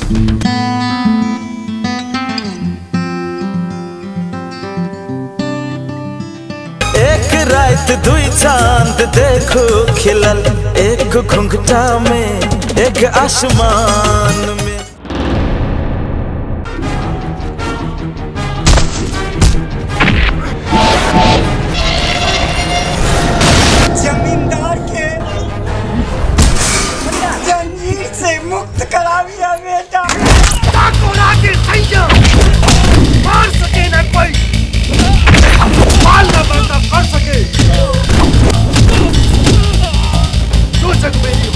एक रात दुई चांद देखो खिलल, एक घुंघटा में एक आसमान में। जमींदार के जंजीर से मुक्त करा दिया बेटा। मार सके ना कोई, माल ना बंदा कर सके। जो जग मेरी